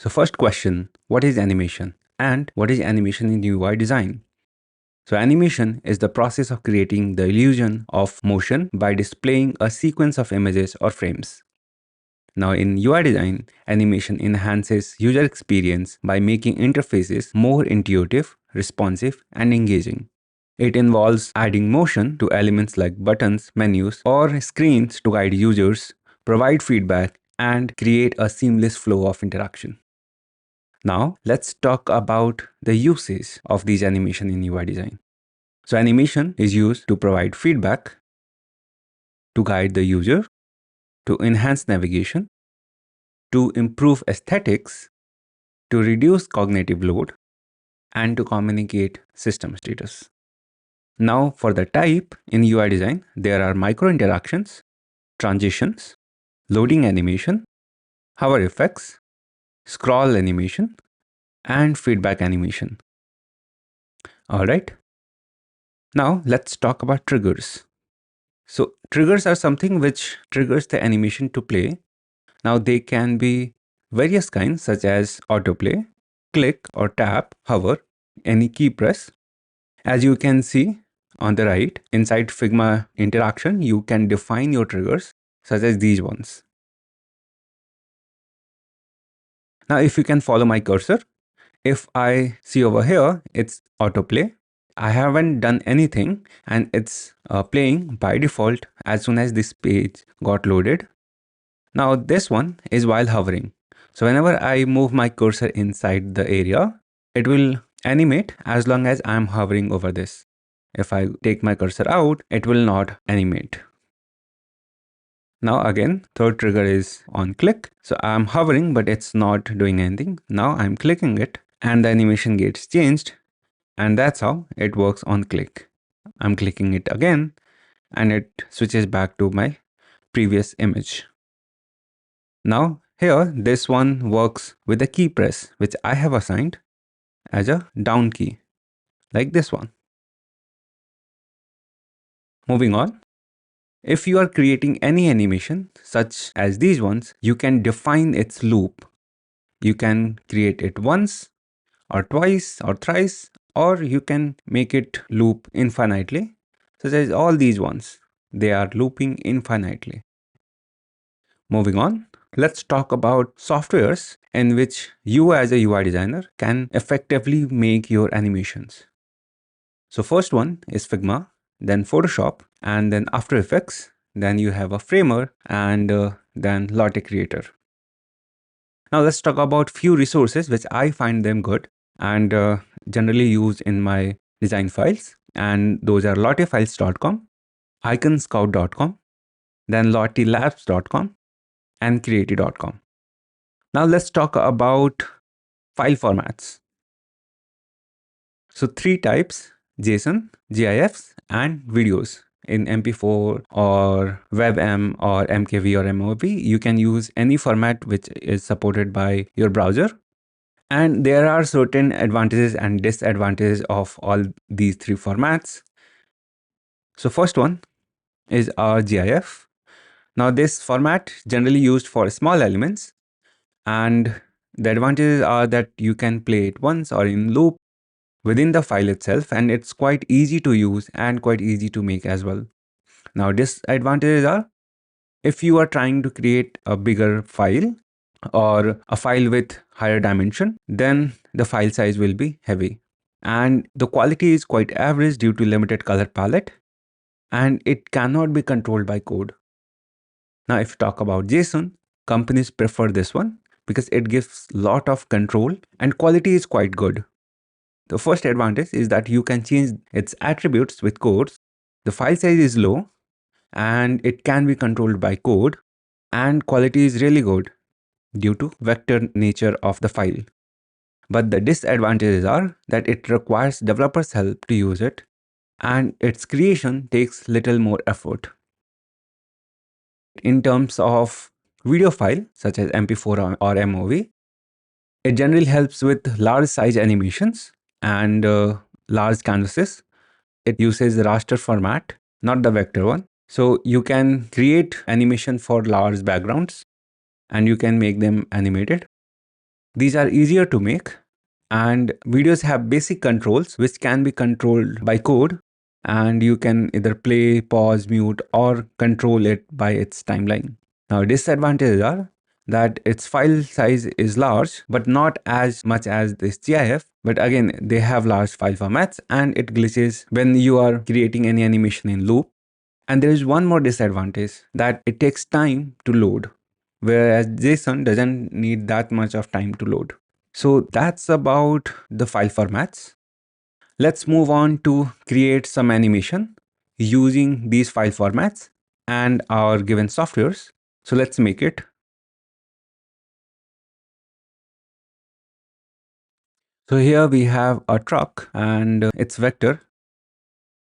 So first question, what is animation? And what is animation in UI design? So animation is the process of creating the illusion of motion by displaying a sequence of images or frames. Now in UI design, animation enhances user experience by making interfaces more intuitive, responsive, and engaging. It involves adding motion to elements like buttons, menus, or screens to guide users, provide feedback, and create a seamless flow of interaction. Now, let's talk about the uses of these animation in UI design. So animation is used to provide feedback, to guide the user, to enhance navigation, to improve aesthetics, to reduce cognitive load, and to communicate system status. Now for the type in UI design, there are micro interactions, transitions, loading animation, hover effects, scroll animation, and feedback animation. Alright. Now let's talk about triggers. So triggers are something which triggers the animation to play. Now they can be various kinds such as autoplay, click or tap, hover, any key press. As you can see on the right, inside Figma interaction, you can define your triggers such as these ones. Now if you can follow my cursor, if I see over here, it's autoplay. I haven't done anything and it's playing by default as soon as this page got loaded. Now this one is while hovering. So whenever I move my cursor inside the area, it will animate as long as I'm hovering over this. If I take my cursor out, it will not animate. Now again, third trigger is on click. So I'm hovering, but it's not doing anything. Now I'm clicking it and the animation gets changed. And that's how it works on click. I'm clicking it again and it switches back to my previous image. Now here, this one works with a key press, which I have assigned as a down key, like this one. Moving on. If you are creating any animation, such as these ones, you can define its loop. You can create it once or twice or thrice, or you can make it loop infinitely, such as all these ones. They are looping infinitely. Moving on, let's talk about softwares in which you as a UI designer can effectively make your animations. So first one is Figma, then Photoshop, and then After Effects. Then you have a Framer and then Lottie-creator. Now let's talk about few resources which I find them good and generally use in my design files. And those are lottiefiles.com, iconscout.com, then lottielabs.com, and creative.com. Now let's talk about file formats. So three types: JSON, GIFs, and videos. In MP4 or WebM or MKV or MOV, you can use any format which is supported by your browser. And there are certain advantages and disadvantages of all these three formats. So first one is our GIF. Now this format generally used for small elements, and the advantages are that you can play it once or in loop within the file itself, and it's quite easy to use and quite easy to make as well. Now disadvantages are, if you are trying to create a bigger file or a file with higher dimension, then the file size will be heavy and the quality is quite average due to limited color palette, and it cannot be controlled by code. Now if you talk about JSON, companies prefer this one because it gives lot of control and quality is quite good. The first advantage is that you can change its attributes with codes. The file size is low and it can be controlled by code, and quality is really good due to vector nature of the file. But the disadvantages are that it requires developers' help to use it, and its creation takes little more effort. In terms of video file such as MP4 or MOV, it generally helps with large size animations and large canvases. It uses the raster format, not the vector one. So you can create animation for large backgrounds and you can make them animated. These are easier to make, and videos have basic controls which can be controlled by code, and you can either play, pause, mute, or control it by its timeline. Now, disadvantages are that its file size is large, but not as much as this GIF. But again, they have large file formats and it glitches when you are creating any animation in loop. And there is one more disadvantage, that it takes time to load, whereas JSON doesn't need that much of time to load. So that's about the file formats. Let's move on to create some animation using these file formats and our given softwares. So let's make it. So here we have a truck and its vector.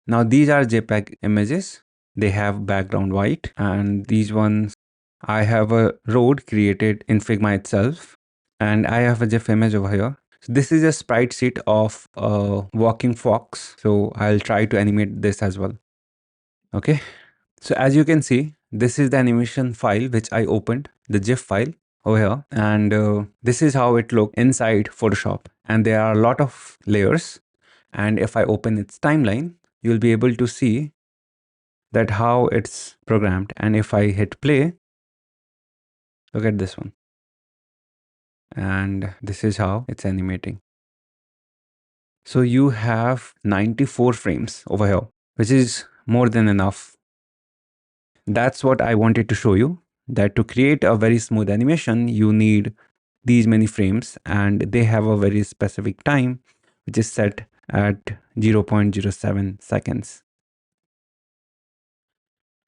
Now these are JPEG images. They have background white, and these ones, I have a road created in Figma itself, and I have a GIF image over here. So this is a sprite sheet of a walking fox. So I'll try to animate this as well. Okay. So as you can see, this is the animation file which I opened, the GIF file over here, and this is how it looks inside Photoshop. And there are a lot of layers. And if I open its timeline, you'll be able to see that how it's programmed. And if I hit play, look at this one. And this is how it's animating. So you have 94 frames over here, which is more than enough. That's what I wanted to show you, that to create a very smooth animation, you need these many frames, and they have a very specific time, which is set at 0.07 seconds.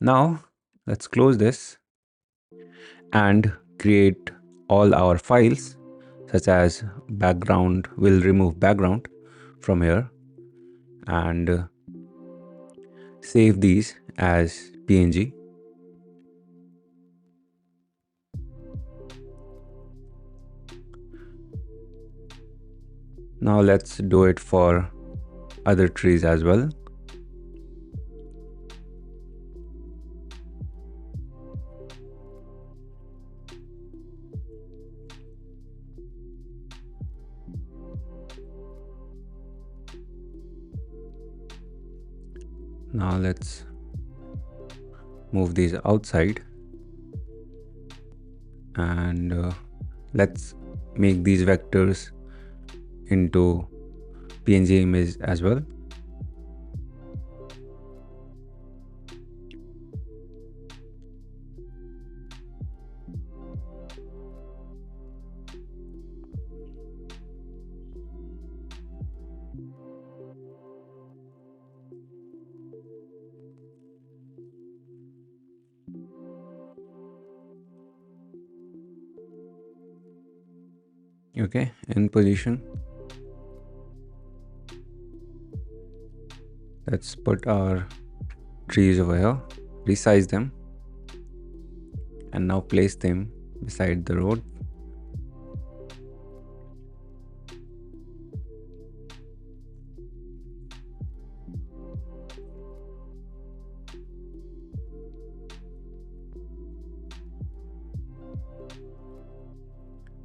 Now let's close this and create all our files, such as background. We'll remove background from here and save these as PNG. Now let's do it for other trees as well. Now let's move these outside, and let's make these vectors into PNG image as well. Okay, in position. Let's put our trees over here, resize them, and now place them beside the road.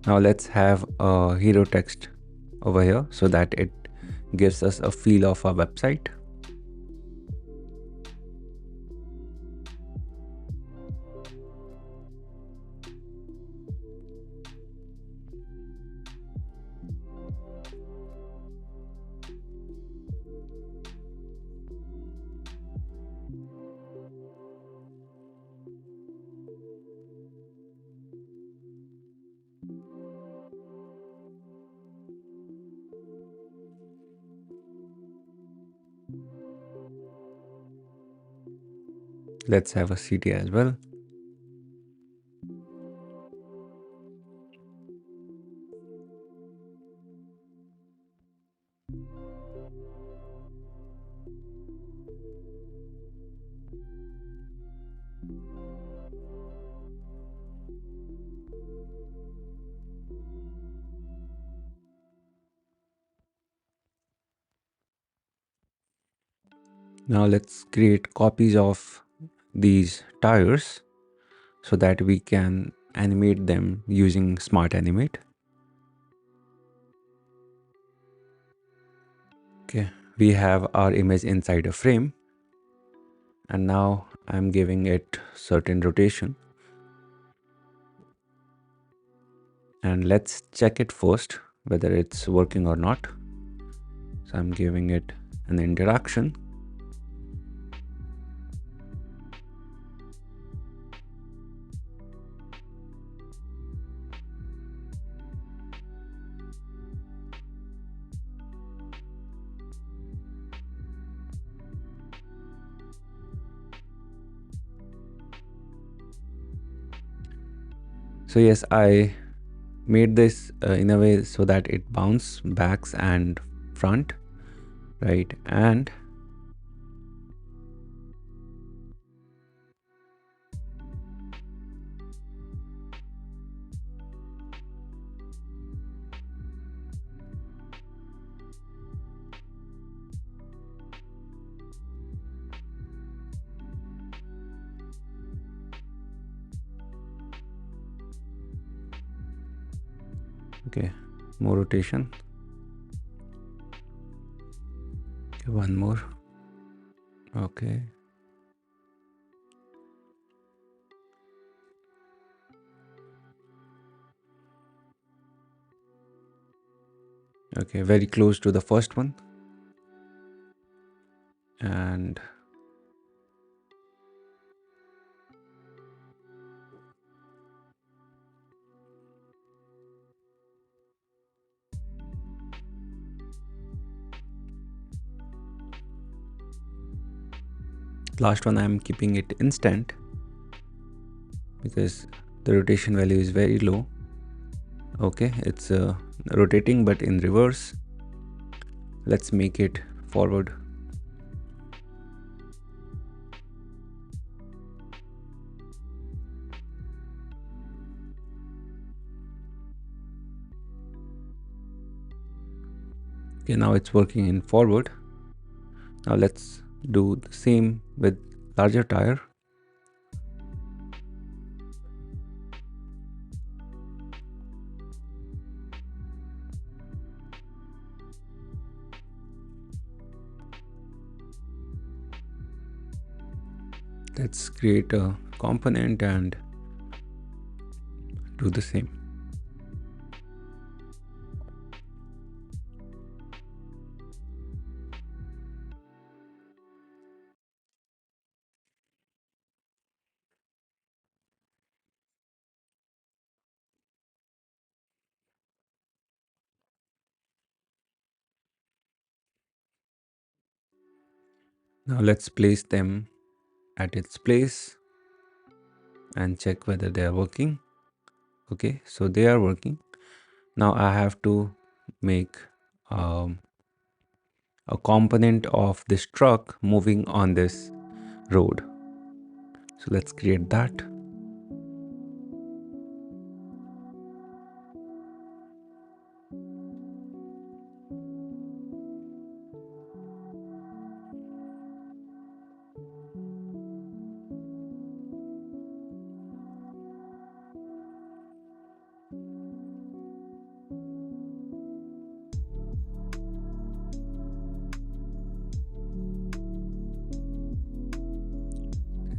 Now let's have a hero text over here so that it gives us a feel of our website. Let's have a city as well. Now let's create copies of these tires so that we can animate them using Smart Animate. we have our image inside a frame, and now I'm giving it certain rotation, and let's check it first whether it's working or not. So I'm giving it an interaction. So yes, I made this in a way so that it bounce backs and front, right? And okay, more rotation. Okay, one more. Okay. Okay, very close to the first one. And last one I'm keeping it instant because the rotation value is very low. Okay, it's rotating but in reverse. Let's make it forward. Okay, now it's working in forward. Now let's do the same with larger tire. Let's create a component and do the same. Now let's place them at its place and check whether they are working. Okay, so they are working. Now I have to make a component of this truck moving on this road. So let's create that.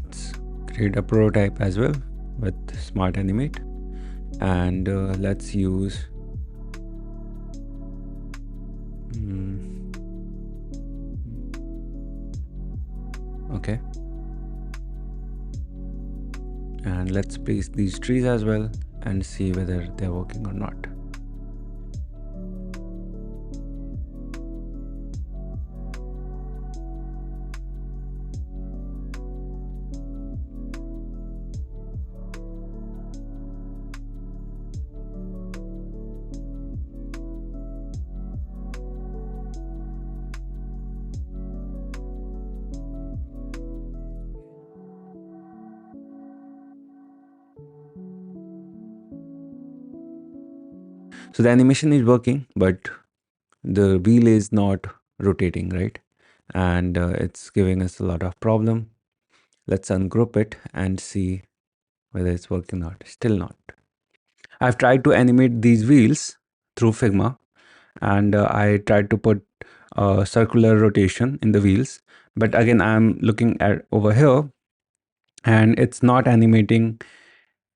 Let's create a prototype as well with smart animate, and let's use okay, and let's place these trees as well and see whether they're working or not. So the animation is working, but the wheel is not rotating, right? And it's giving us a lot of problem. Let's ungroup it and see whether it's working or not. Still not. I've tried to animate these wheels through Figma, and I tried to put circular rotation in the wheels. But again, I'm looking at over here, and it's not animating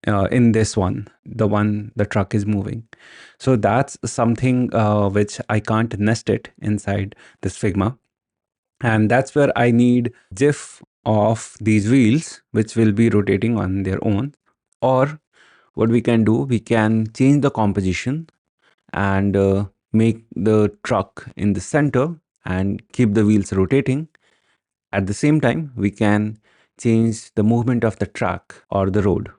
in this one, the truck is moving. So that's something which I can't nest it inside this Figma. And that's where I need GIF of these wheels, which will be rotating on their own. Or what we can do, we can change the composition and make the truck in the center and keep the wheels rotating. At the same time, we can change the movement of the track or the road.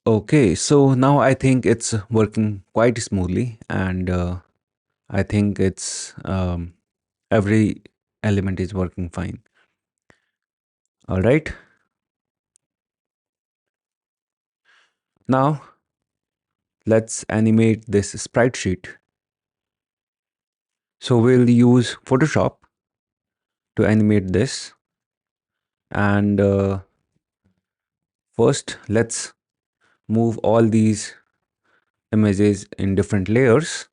Okay, so now I think it's working quite smoothly, and I think it's every element is working fine. All right, now let's animate this sprite sheet. So we'll use Photoshop to animate this, and first let's move all these images in different layers.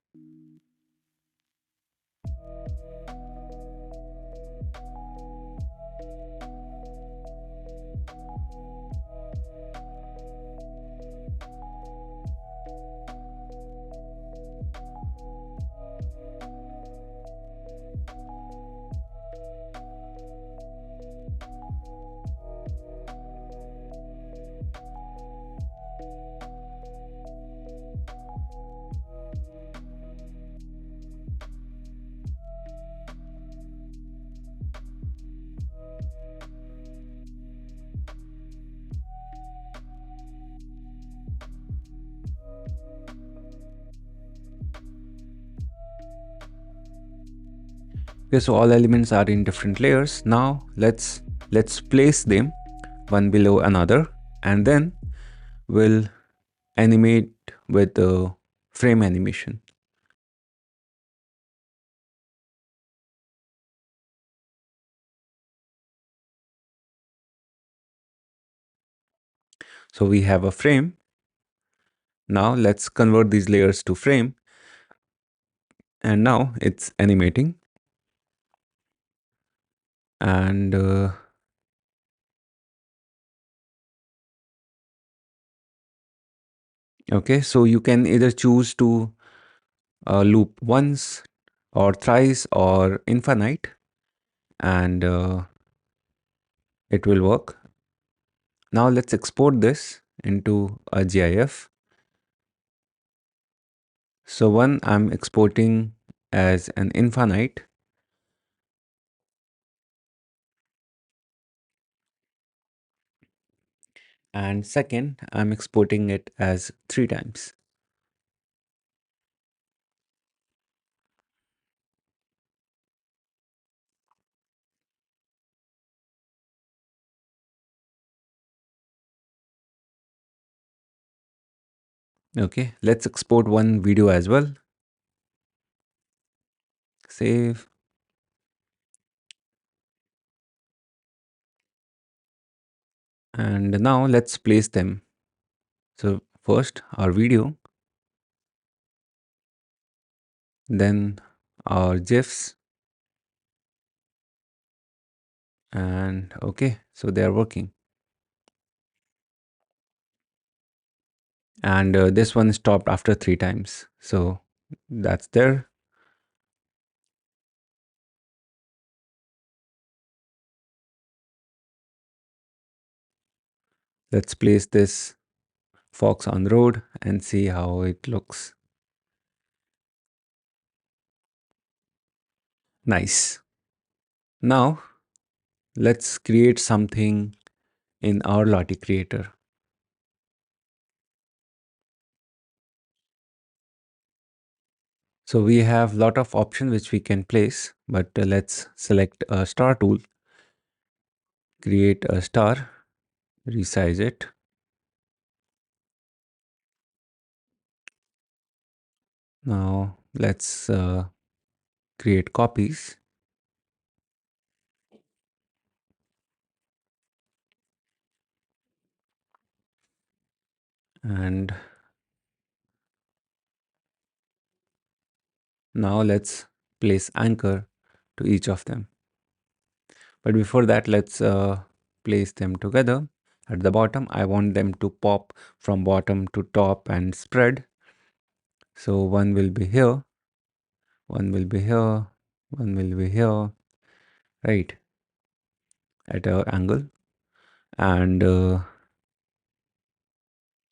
Okay, so all elements are in different layers. Now let's place them one below another, and then we'll animate with the frame animation. So we have a frame. Now let's convert these layers to frame, and now it's animating. And okay, so you can either choose to loop once or thrice or infinite, and it will work. Now let's export this into a GIF. So one, I'm exporting as an infinite, and second, I'm exporting it as 3 times. Okay, let's export one video as well. Save. And now let's place them. So first our video, then our GIFs, and okay, so they are working. And this one stopped after 3 times. So that's there. Let's place this fox on the road and see how it looks. Nice. Now let's create something in our Lottie-creator. So we have lot of options which we can place, but let's select a star tool, create a star, resize it. Now let's create copies. And now let's place anchor to each of them. But before that, let's place them together. At the bottom, I want them to pop from bottom to top and spread. So one will be here, one will be here, one will be here, right, at an angle. And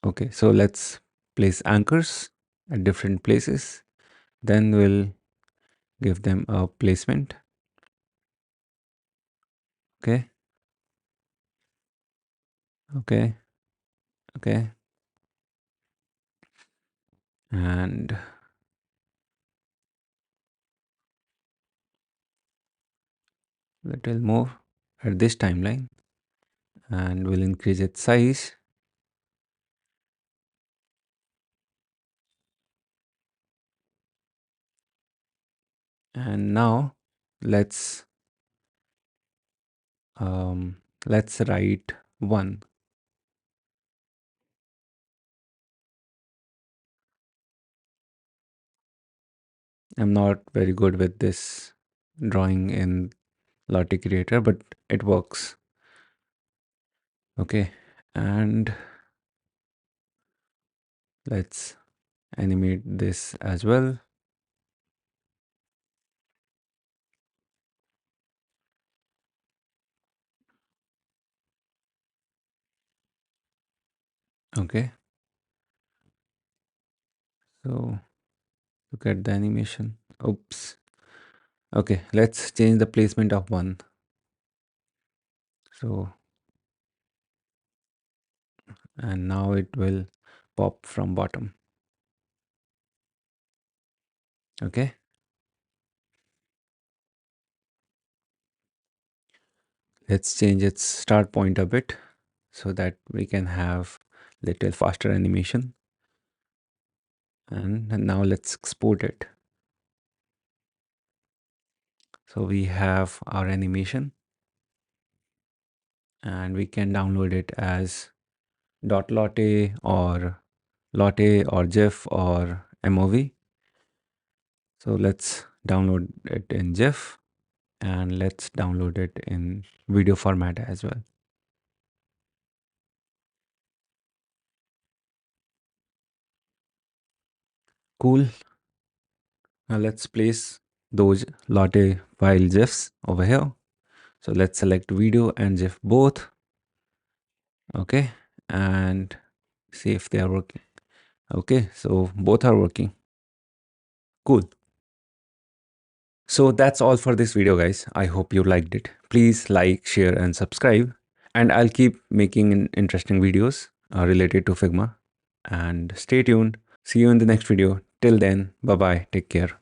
okay, so let's place anchors at different places. Then we'll give them a placement. Okay, okay, okay. And little more at this timeline, and we'll increase its size. And now let's write 1. I'm not very good with this drawing in Lottie-creator, but it works. Okay, and let's animate this as well. Okay, so look at the animation. Oops. Okay, let's change the placement of 1. So, and now it will pop from bottom. Okay, Let's change its start point a bit so that we can have little faster animation. And now let's export it. So we have our animation and we can download it as .lottie or Lottie or GIF or MOV. So let's download it in GIF and let's download it in video format as well. Cool. Now let's place those Lottie file GIFs over here. So let's select video and GIF both. Okay. And see if they are working. Okay. So both are working. Cool. So that's all for this video, guys. I hope you liked it. Please like, share, and subscribe. And I'll keep making interesting videos related to Figma. And stay tuned. See you in the next video. Till then, bye bye. Take care.